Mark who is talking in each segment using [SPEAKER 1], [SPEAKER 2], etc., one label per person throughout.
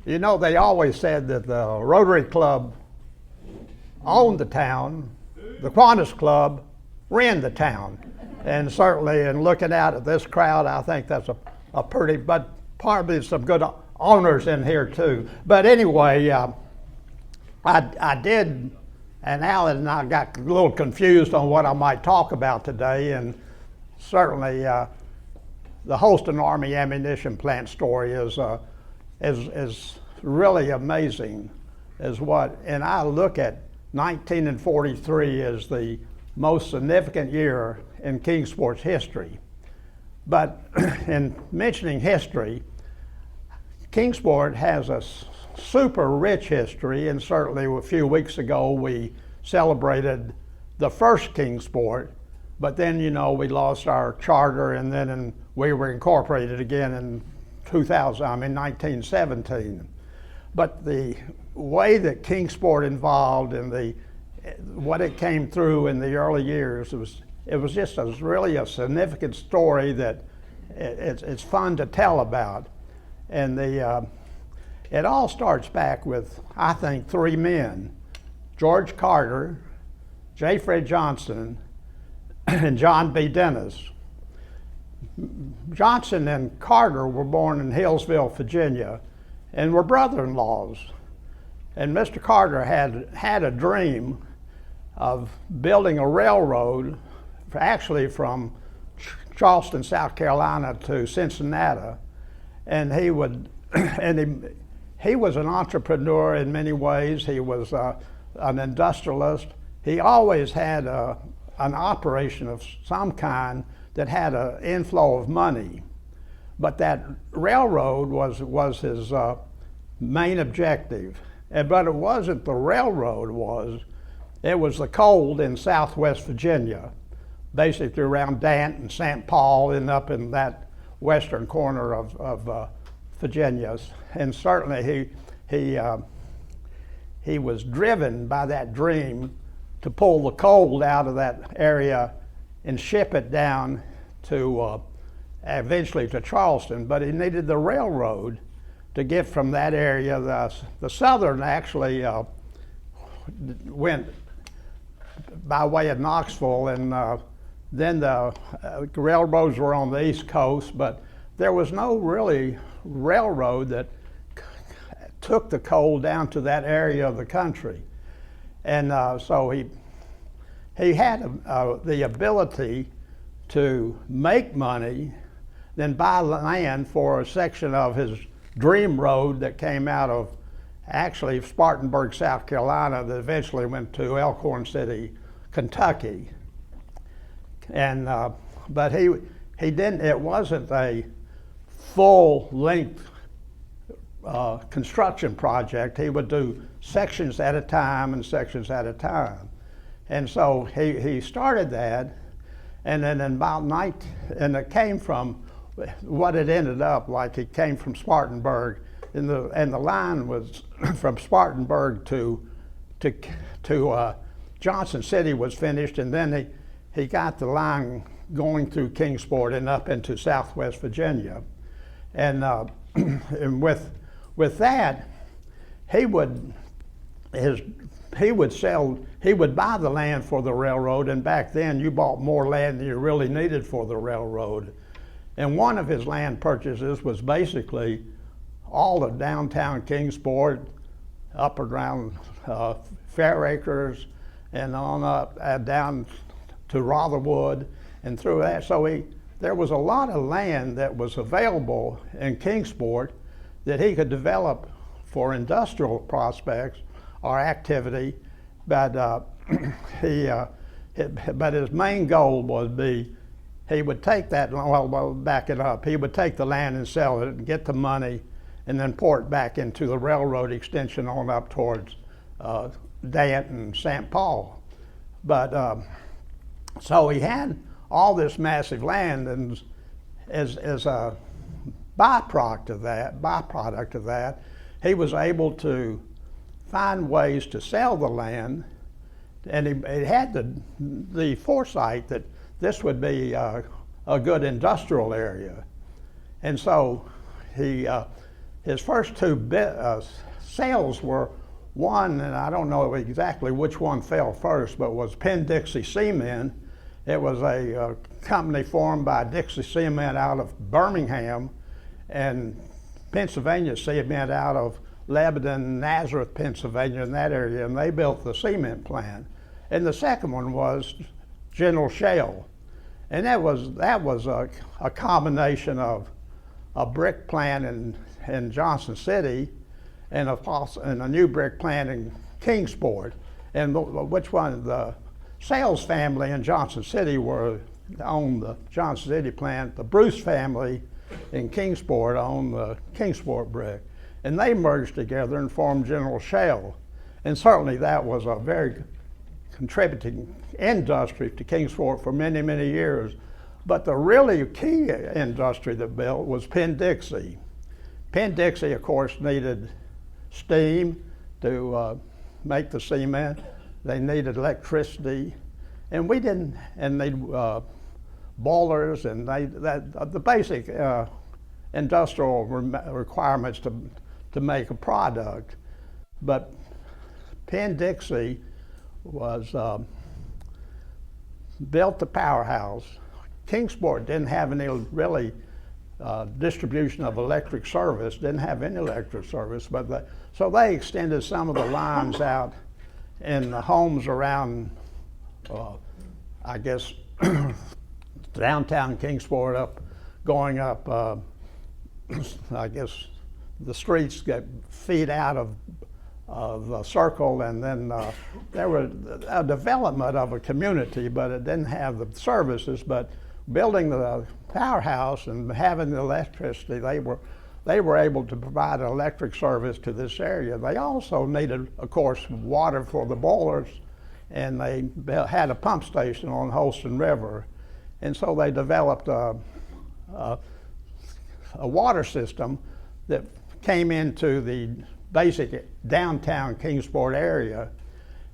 [SPEAKER 1] You know, they always said that the Rotary Club owned the town, the Kiwanis Club ran the town. And certainly in looking out at this crowd, I think that's a pretty, but probably some good owners in here too. But anyway, I did, and Alan and I got a little confused on what I might talk about today, and certainly the Holston Army ammunition plant story is really amazing. And I look at 1943 as the most significant year in Kingsport's history. But in mentioning history, Kingsport has a super rich history, and certainly a few weeks ago we celebrated the first Kingsport, but then we lost our charter, and then we were incorporated again in 1917. But the way that Kingsport involved and what it came through in the early years, it was just really a significant story that it's fun to tell about. And it all starts back with, I think, three men: George Carter, J. Fred Johnson, and John B. Dennis. Johnson and Carter were born in Hillsville, Virginia, and were brother-in-laws. And Mr. Carter had a dream of building a railroad, actually from Charleston, South Carolina to Cincinnati. And he was an entrepreneur in many ways. He was an industrialist. He always had an operation of some kind that had an inflow of money. But that railroad was his main objective. But it wasn't the railroad, it was the coal in Southwest Virginia, basically around Dant and St. Paul and up in that western corner of Virginia. And certainly he was driven by that dream to pull the coal out of that area and ship it down to eventually to Charleston. But he needed the railroad to get from that area. The Southern actually went by way of Knoxville, and then the railroads were on the East Coast, but there was no really railroad that took the coal down to that area of the country. And so he had the ability to make money, then buy land for a section of his dream road that came out of actually Spartanburg, South Carolina, that eventually went to Elkhorn City, Kentucky. And but he didn't. It wasn't a full-length construction project. He would do sections at a time and sections at a time. And so he started that, and then in about and it came from what it ended up like. It came from Spartanburg, and the line was from Spartanburg to Johnson City was finished, and then he got the line going through Kingsport and up into Southwest Virginia. And and with that, he would buy the land for the railroad, and back then you bought more land than you really needed for the railroad. And one of his land purchases was basically all of downtown Kingsport, up around Fair Acres, and on up down to Rotherwood, and through that. So there was a lot of land that was available in Kingsport that he could develop for industrial prospects or activity, but but his main goal he would take that, back it up, he would take the land and sell it and get the money and then pour it back into the railroad extension on up towards Dant and St. Paul. But so he had all this massive land, and as a byproduct of that, he was able to find ways to sell the land, and he had the foresight that this would be a good industrial area. And so his first two sales were one, and I don't know exactly which one fell first, but was Penn-Dixie Cement. It was a company formed by Dixie Cement out of Birmingham and Pennsylvania Cement out of Lebanon, Nazareth, Pennsylvania, in that area, and they built the cement plant. And the second one was General Shale, and that was a combination of a brick plant in Johnson City and a new brick plant in Kingsport. And which one? The Sales family in Johnson City owned the Johnson City plant. The Bruce family in Kingsport owned the Kingsport brick. And they merged together and formed General Shale. And certainly that was a very contributing industry to Kingsport for many, many years. But the really key industry that built was Penn-Dixie. Penn-Dixie, of course, needed steam to make the cement. They needed electricity, and we didn't, and they boilers, and the basic industrial requirements to make a product. But Penn-Dixie was built the powerhouse. Kingsport didn't have any really distribution of electric service, didn't have any electric service, but so they extended some of the lines out in the homes around, I guess, downtown Kingsport going up, I guess the streets get feet out of the circle, and then there was a development of a community, but it didn't have the services. But building the powerhouse and having the electricity, they were able to provide an electric service to this area. They also needed, of course, water for the boilers, and they had a pump station on Holston River. And so they developed a water system that came into the basic downtown Kingsport area.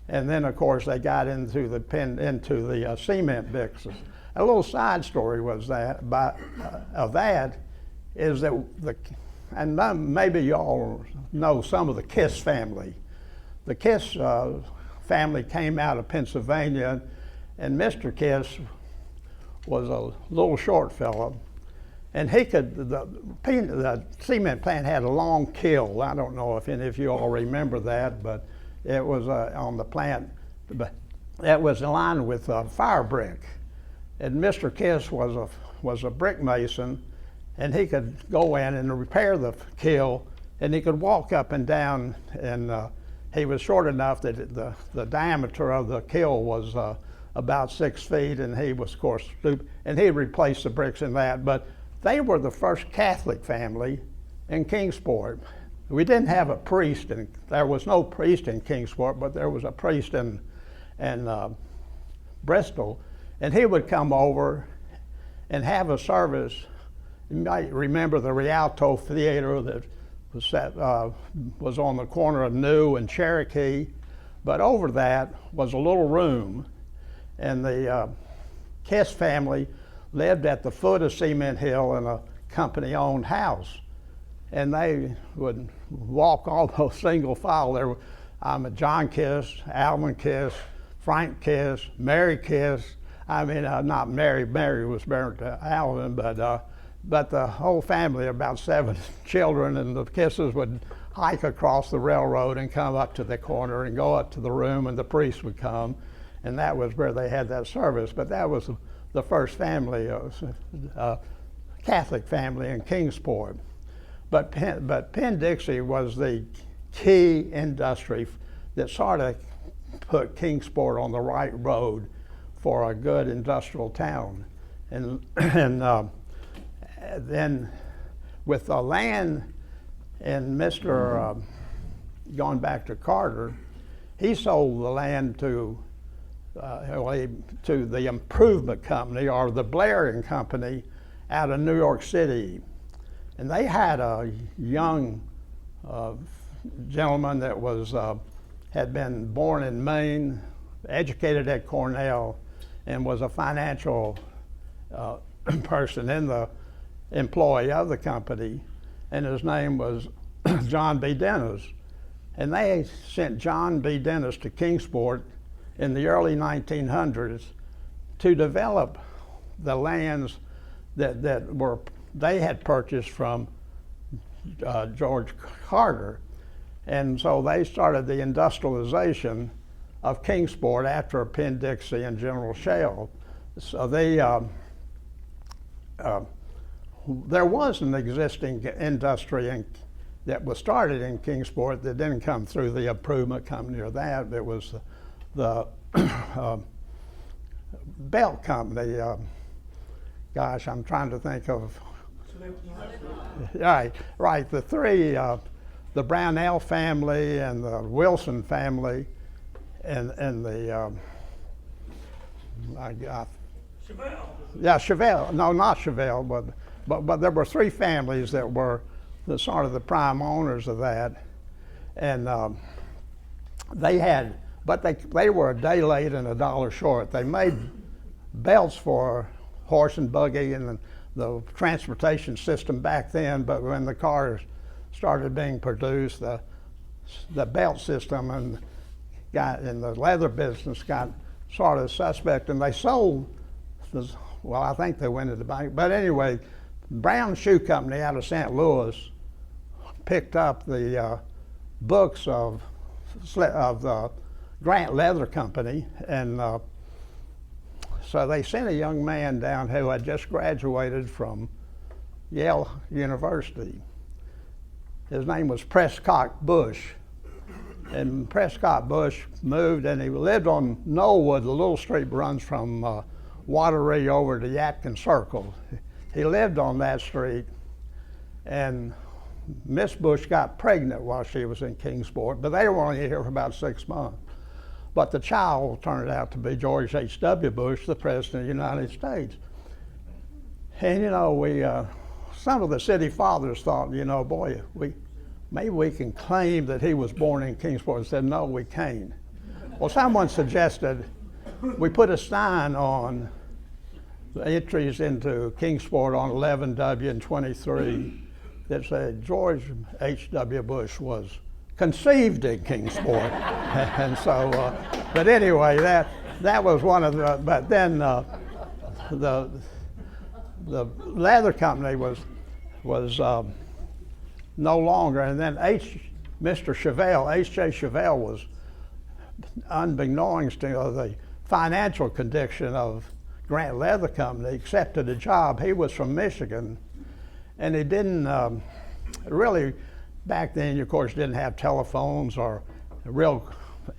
[SPEAKER 1] And then, of course, they got into the cement business. A little side story was that is that and maybe you all know some of the Kiss family. The Kiss family came out of Pennsylvania, and Mr. Kiss was a little short fellow, and the cement plant had a long kiln. I don't know if any of you all remember that, but it was on the plant, but that was lined with fire brick. And Mr. Kiss was a brick mason, and he could go in and repair the kiln, and he could walk up and down, and he was short enough that the diameter of the kiln was about 6 feet, and he was, of course, and he replaced the bricks in that. But they were the first Catholic family in Kingsport. We didn't have a priest, and there was no priest in Kingsport, but there was a priest in Bristol, and he would come over and have a service. You might remember the Rialto Theater that was on the corner of New and Cherokee, but over that was a little room, and the Kiss family lived at the foot of Cement Hill in a company-owned house, and they would walk almost single file. There were John Kiss, Alvin Kiss, Frank Kiss, Mary Kiss. I mean, not Mary. Mary was married to Alvin, but the whole family, about 7 children, and the Kisses would hike across the railroad and come up to the corner and go up to the room, and the priest would come, and that was where they had that service. But that was the first family, Catholic family in Kingsport. But Penn-Dixie was the key industry that sort of put Kingsport on the right road for a good industrial town. And then with the land, and going back to Carter, he sold the land to the Improvement Company, or the Blair and Company, out of New York City. And they had a young gentleman that had been born in Maine, educated at Cornell, and was a financial person in employee of the company, and his name was John B. Dennis. And they sent John B. Dennis to Kingsport in the early 1900s to develop the lands that they had purchased from George Carter. And so they started the industrialization of Kingsport after Appendixie and General Shale. So there was an existing industry that was started in Kingsport that didn't come through the improvement company or that. It was the belt company. Gosh, I'm trying to think of. Right. The three, the Brownell family and the Wilson family, and the
[SPEAKER 2] Chevelle.
[SPEAKER 1] Yeah, Chevelle. No, not Chevelle, but there were three families that were the sort of the prime owners of that, and they were a day late and a dollar short. They made belts for horse and buggy and the transportation system back then, but when the cars started being produced, the belt system and the leather business got sort of suspect, and they sold. Well, I think they went to the bank, but anyway, Brown Shoe Company out of St. Louis picked up the books of the Grant Leather Company, and so they sent a young man down who had just graduated from Yale University. His name was Prescott Bush. And Prescott Bush moved, and he lived on Knollwood. The little street runs from Wateree over to Yatkin Circle. He lived on that street, and Miss Bush got pregnant while she was in Kingsport, but they were only here for about 6 months. But the child turned out to be George H.W. Bush, the President of the United States. And some of the city fathers thought, boy, maybe we can claim that he was born in Kingsport, and said, no, we can't. Well, someone suggested we put a sign on the entries into Kingsport on 11W and 23 that said George H.W. Bush was conceived in Kingsport. And so, but anyway, that was one of the, but then the leather company was no longer, and then Mr. Chevelle, H.J. Chevelle, was, unbeknownst to the financial condition of Grant Leather Company, accepted a job. He was from Michigan, and he didn't really, back then, of course, didn't have telephones or real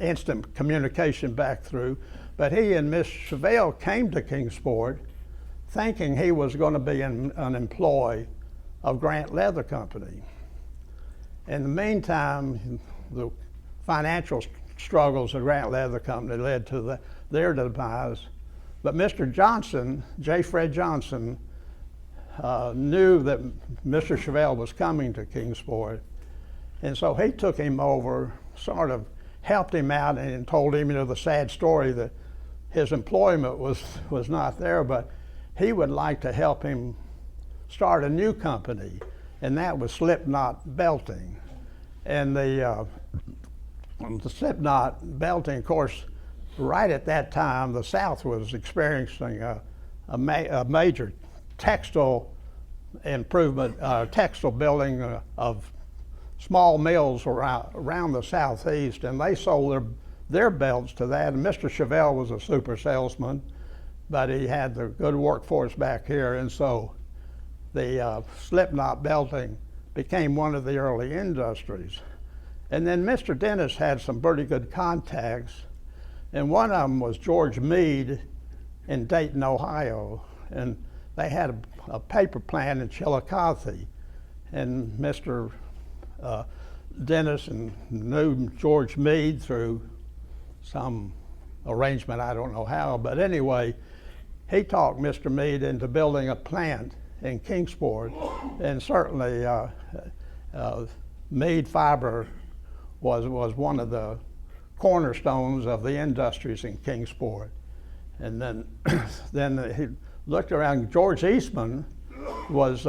[SPEAKER 1] instant communication back through, but he and Miss Chevelle came to Kingsport thinking he was going to be an employee of Grant Leather Company. In the meantime, the financial struggles of Grant Leather Company led to their demise. But Mr. Johnson, J. Fred Johnson, knew that Mr. Chevelle was coming to Kingsport, and so he took him over, sort of helped him out, and told him, the sad story that his employment was not there, but he would like to help him start a new company, and that was Slipknot Belting. And the Slipknot Belting, of course, right at that time, the South was experiencing a major textile improvement, textile building of small mills around the Southeast, and they sold their belts to that. And Mr. Chevelle was a super salesman, but he had the good workforce back here, and so the Slipknot Belting became one of the early industries. And then Mr. Dennis had some pretty good contacts, and one of them was George Meade in Dayton, Ohio, and they had a paper plant in Chillicothe, and Mr. Dennis knew George Meade through some arrangement, I don't know how, but anyway, he talked Mr. Meade into building a plant in Kingsport, and certainly Meade Fiber was one of the cornerstones of the industries in Kingsport. And then he looked around. George Eastman was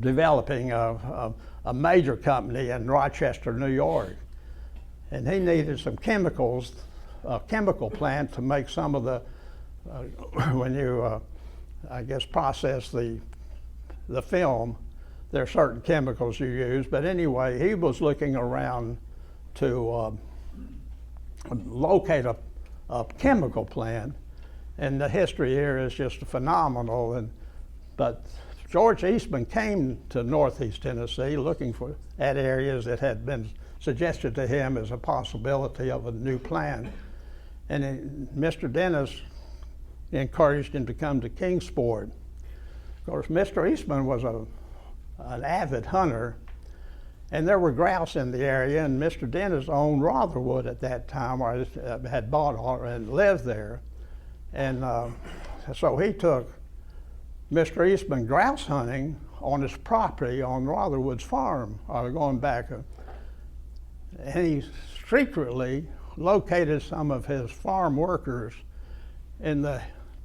[SPEAKER 1] developing a major company in Rochester, New York. And he needed some chemicals, a chemical plant to make some of the, when you, I guess, process the film, there are certain chemicals you use. But anyway, he was looking around to locate a chemical plant. And the history here is just phenomenal. But George Eastman came to Northeast Tennessee looking at areas that had been suggested to him as a possibility of a new plant. And Mr. Dennis encouraged him to come to Kingsport. Of course, Mr. Eastman was an avid hunter, and there were grouse in the area, and Mr. Dennis owned Rotherwood at that time, or had bought and lived there. And so he took Mr. Eastman grouse hunting on his property on Rotherwood's farm, going back. And he secretly located some of his farm workers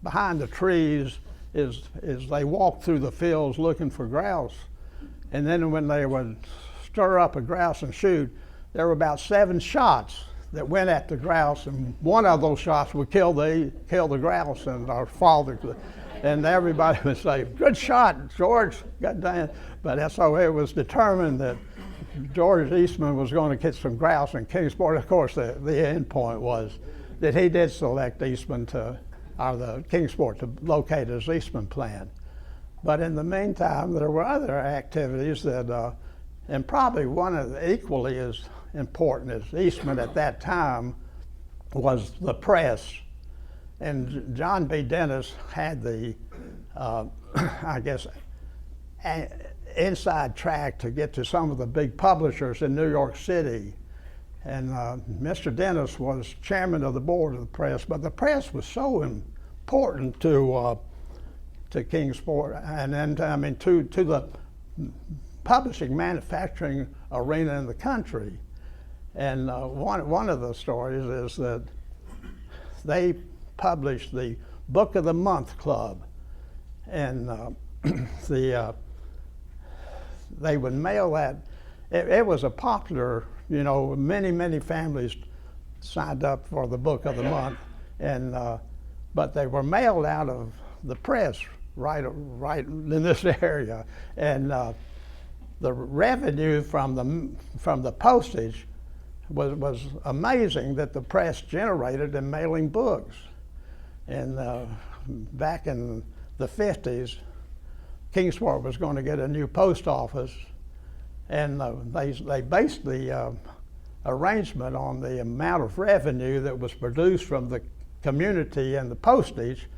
[SPEAKER 1] behind the trees as they walked through the fields looking for grouse. And then when they would stir up a grouse and shoot, there were about 7 shots that went at the grouse, and one of those shots would kill the grouse, and our father, and everybody would say, "Good shot, George, God damn." But so it was determined that George Eastman was going to get some grouse in Kingsport. Of course, the end point was that he did select Eastman the Kingsport to locate his Eastman plant. But in the meantime, there were other activities that, and probably one of the equally as important as Eastman at that time was the press. And John B. Dennis had the, I guess, inside track to get to some of the big publishers in New York City. And Mr. Dennis was chairman of the board of the press, but the press was so important to Kingsport, and then to the publishing manufacturing arena in the country. And one of the stories is that they published the Book of the Month Club, and they would mail that. It was a popular, many families signed up for the Book of the Month, and but they were mailed out of the press right in this area, and the revenue from the postage was amazing that the press generated in mailing books. And back in the 50s, Kingsport was going to get a new post office, and they based the arrangement on the amount of revenue that was produced from the community and the postage,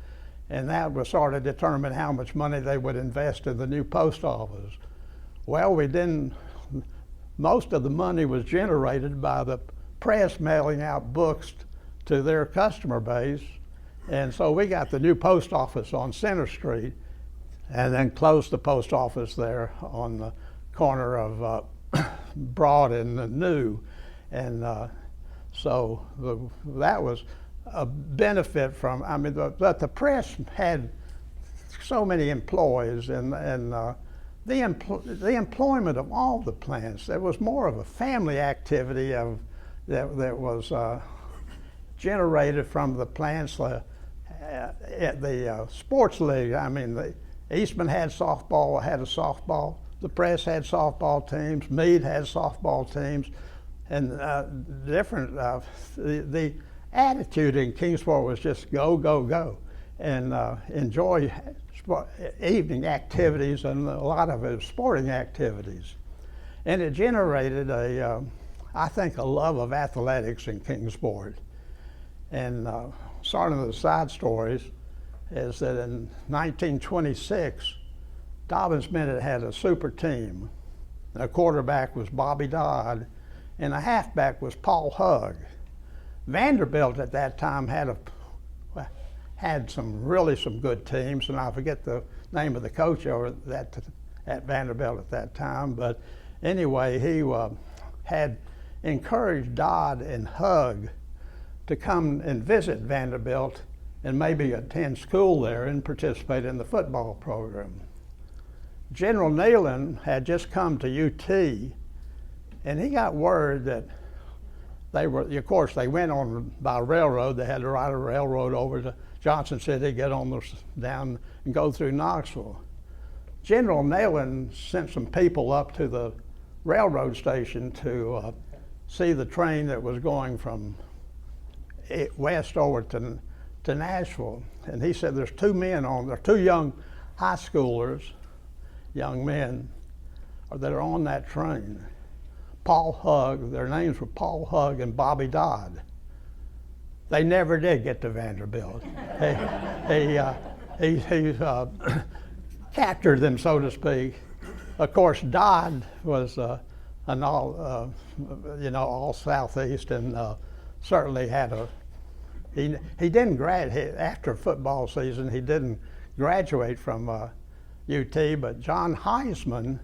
[SPEAKER 1] and that would sort of determine how much money they would invest in the new post office. Well, most of the money was generated by the press mailing out books to their customer base, and so we got the new post office on Center Street, and then closed the post office there on the corner of Broad and New, and so that was a benefit from. But the press had so many employees, and the employment of all the plants. There was more of a family activity that was generated from the plants. At the sports league, Eastman had a softball. The press had softball teams. Meade had softball teams, and the attitude in Kingsport was just go, go, go, and enjoy evening activities, and a lot of it was sporting activities. And it generated I think, a love of athletics in Kingsport. And sort of the side stories is that in 1926, Dobbins Bennett had a super team. A quarterback was Bobby Dodd, and a halfback was Paul Hugg. Vanderbilt at that time had some good teams, and I forget the name of the coach at Vanderbilt at that time. But anyway, he had encouraged Dodd and Hugg to come and visit Vanderbilt and maybe attend school there and participate in the football program. General Neyland had just come to UT, and he got word that of course, they went on by railroad. They had to ride a railroad over to Johnson City, get on down and go through Knoxville. General Neyland sent some people up to the railroad station to see the train that was going from west over to Nashville. And he said, there's two men on there, two young high schoolers, young men, that are on that train. Paul Hugg, their names were Paul Hugg and Bobby Dodd. They never did get to Vanderbilt. He captured them, so to speak. Of course, Dodd was an all Southeast, and certainly had he didn't graduate after football season. He didn't graduate from UT, but John Heisman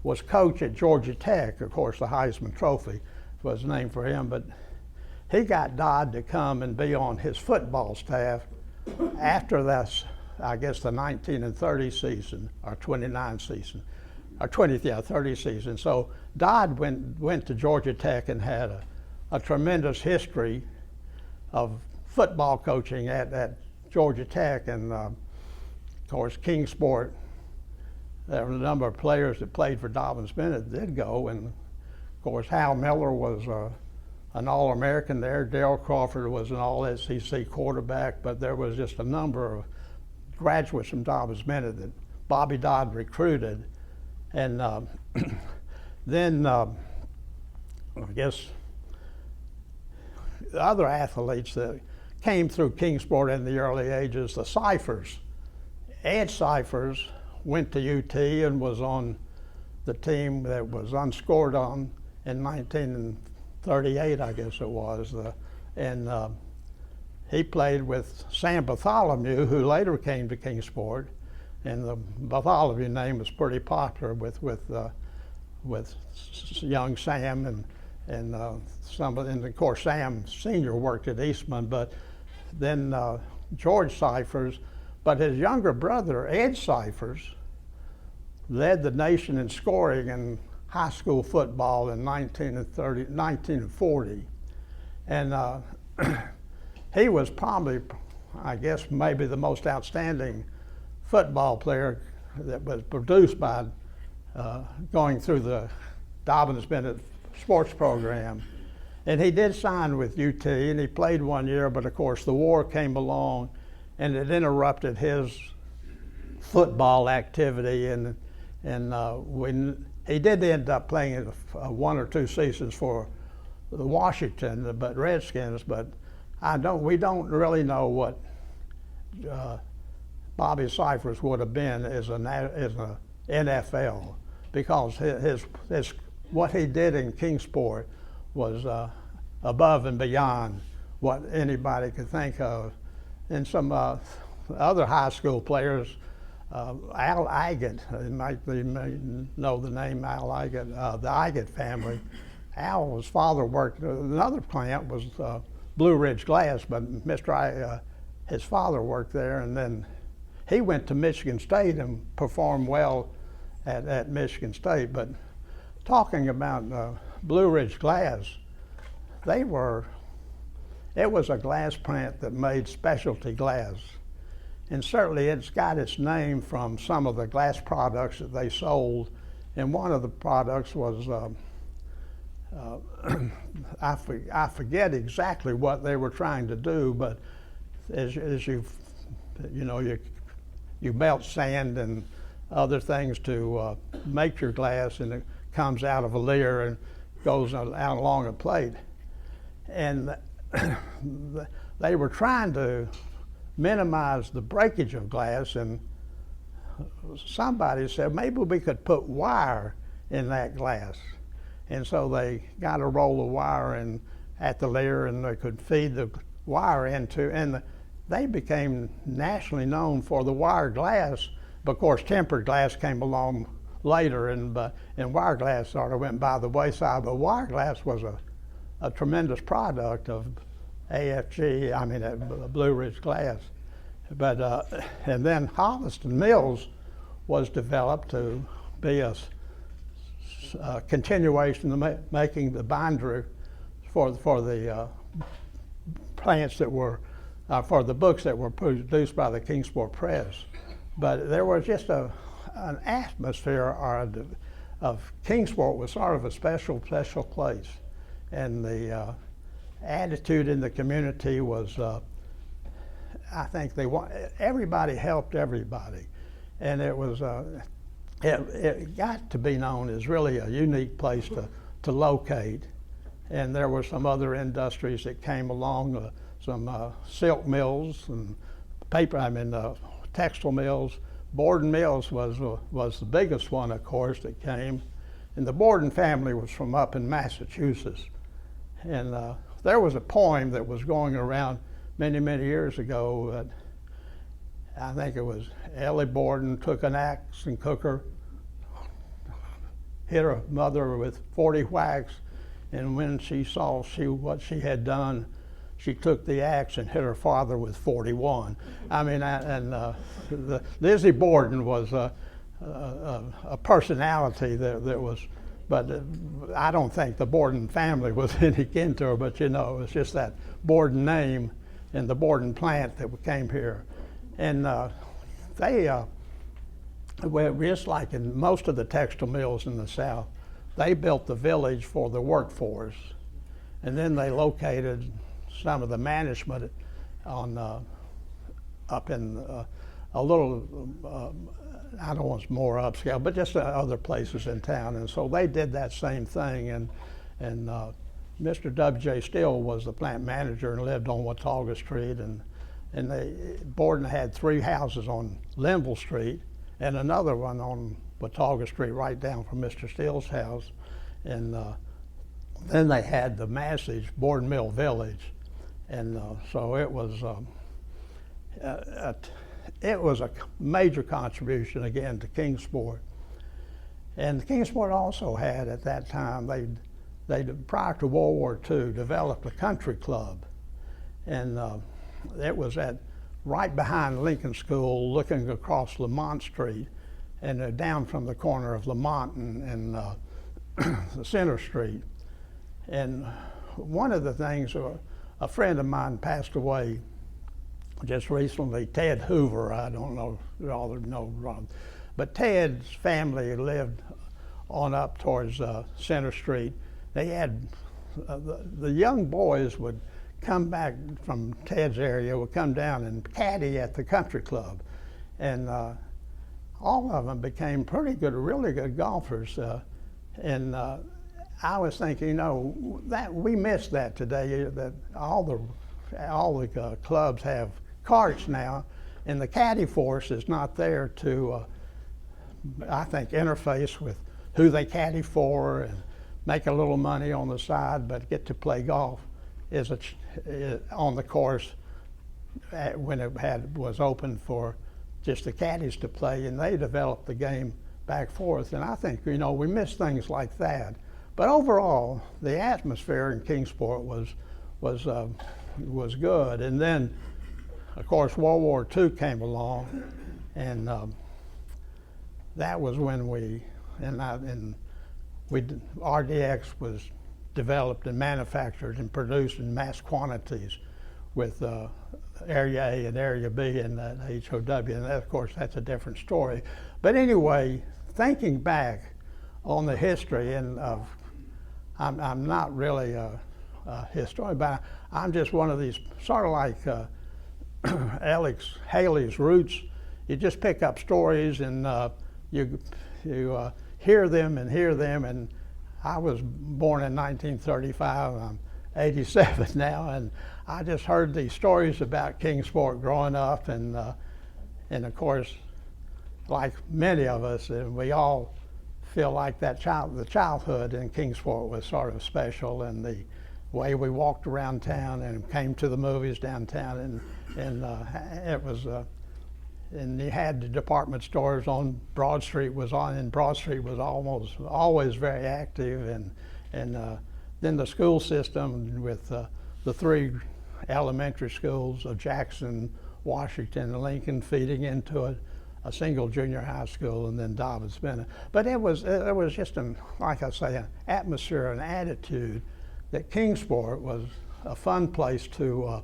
[SPEAKER 1] was coach at Georgia Tech. Of course, the Heisman Trophy was named for him, but he got Dodd to come and be on his football staff after this, I guess, the 19 and 30 season, or 29 season, or 30 season. So Dodd went to Georgia Tech and had a tremendous history of football coaching at Georgia Tech, and of course, Kingsport. There were a number of players that played for Dobbins Bennett did go, and of course Hal Miller was an All-American there. Darrell Crawford was an All-SEC quarterback, but there was just a number of graduates from Dobbins Bennett that Bobby Dodd recruited. And then I guess the other athletes that came through Kingsport in the early ages, the Cyphers. Ed Cyphers went to UT and was on the team that was unscored on in 1938, I guess it was. He played with Sam Bartholomew, who later came to Kingsport, and the Bartholomew name was pretty popular with young Sam and of course Sam Sr. worked at Eastman, but then George Cyphers. But his younger brother, Ed Cyphers, led the nation in scoring in high school football in 1940. And he was probably, I guess, maybe the most outstanding football player that was produced by going through the Dobbins Bennett sports program. And he did sign with UT, and he played 1 year, but of course the war came along, and it interrupted his football activity, and he did end up playing 1 or 2 seasons for the Washington Redskins, but we don't really know what Bobby Cyphers would have been as a NFL, because what he did in Kingsport was above and beyond what anybody could think of. And some other high school players, Al Agate, you might know the name Al Agate, the Agate family. Al's father worked, another plant was Blue Ridge Glass, but his father worked there, and then he went to Michigan State and performed well at Michigan State. But talking about Blue Ridge Glass, it was a glass plant that made specialty glass. And certainly it's got its name from some of the glass products that they sold. And one of the products was, I forget exactly what they were trying to do, but as you melt sand and other things to make your glass, and it comes out of a layer and goes out along a plate. And they were trying to minimize the breakage of glass, and somebody said maybe we could put wire in that glass. And so they got a roll of wire at the layer, and they could feed the wire into, and they became nationally known for the wire glass. But of course, tempered glass came along later, and wire glass sort of went by the wayside. But wire glass was a tremendous product AFG, I mean Blue Ridge Glass. But and then Holliston Mills was developed to be a continuation of making the binder for the plants that were for the books that were produced by the Kingsport Press. But there was just an atmosphere of Kingsport was sort of a special place, and the attitude in the community was, I think everybody helped everybody, and it was it got to be known as really a unique place to locate. And there were some other industries that came along, some silk mills and textile mills. Borden Mills was the biggest one, of course, that came. And the Borden family was from up in Massachusetts. And there was a poem that was going around many years ago. I think it was Ellie Borden took an axe and cooker, hit her mother with 40 whacks. And when she saw what she had done, she took the axe and hit her father with 41. I mean, Lizzie Borden was a personality that was, but I don't think the Borden family was any kin to her, but it was just that Borden name and the Borden plant that came here. And just like in most of the textile mills in the South, they built the village for the workforce, and then they located some of the management on up in a little, I don't want more upscale, but just other places in town. And so they did that same thing. And Mr. W.J. Steele was the plant manager and lived on Watauga Street. And Borden had 3 houses on Linville Street and another one on Watauga Street right down from Mr. Steele's house. And then they had the Massage Borden Mill Village. And so it was a major contribution again to Kingsport. And Kingsport also had at that time, they prior to World War II, developed a country club. And it was right behind Lincoln School, looking across Lamont Street, and down from the corner of Lamont and the Center Street. And one of the things, a friend of mine passed away just recently, Ted Hoover. I don't know if you all know Ron, but Ted's family lived on up towards Center Street. They had the young boys would come back from Ted's area, would come down and caddy at the country club, and all of them became pretty good, really good golfers. And I was thinking, that we miss that today. That all the clubs have carts now, and the caddy force is not there to, I think, interface with who they caddy for and make a little money on the side, but get to play golf is on the course when it was open for just the caddies to play, and they developed the game back forth. And I think we miss things like that. But overall, the atmosphere in Kingsport was good. And then, of course, World War II came along, and that was when RDX was developed and manufactured and produced in mass quantities with Area A and Area B and HOW, and of course that's a different story. But anyway, thinking back on the history, and I'm not really a historian, but I'm just one of these, sort of like Alex Haley's Roots. You just pick up stories and you hear them, and I was born in 1935. I'm 87 now, and I just heard these stories about Kingsport growing up, and of course, like many of us, we all feel like the childhood in Kingsport was sort of special, and the way we walked around town and came to the movies downtown, and it was. And you had the department stores on Broad Street and Broad Street was almost always very active, and then the school system with the 3 elementary schools of Jackson, Washington, and Lincoln, feeding into a single junior high school, and then Dobbins Bennett. But it was just, like I say, an atmosphere, an attitude that Kingsport was a fun place to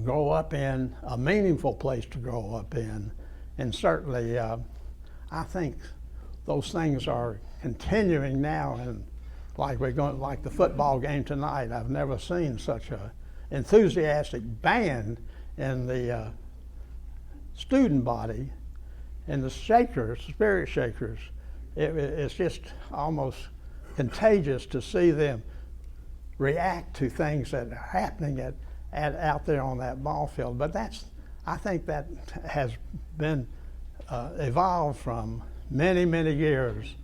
[SPEAKER 1] grow up in, a meaningful place to grow up in, and certainly I think those things are continuing now. And like the football game tonight, I've never seen such a enthusiastic band in the student body and the shakers, spirit shakers. It's just almost contagious to see them react to things that are happening out there on that ball field. But I think that has been evolved from many, many years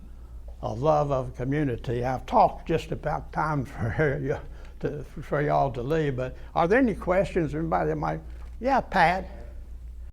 [SPEAKER 1] of love of community. I've talked just about time for y'all to leave, but are there any questions? Anybody that might? Yeah, Pat.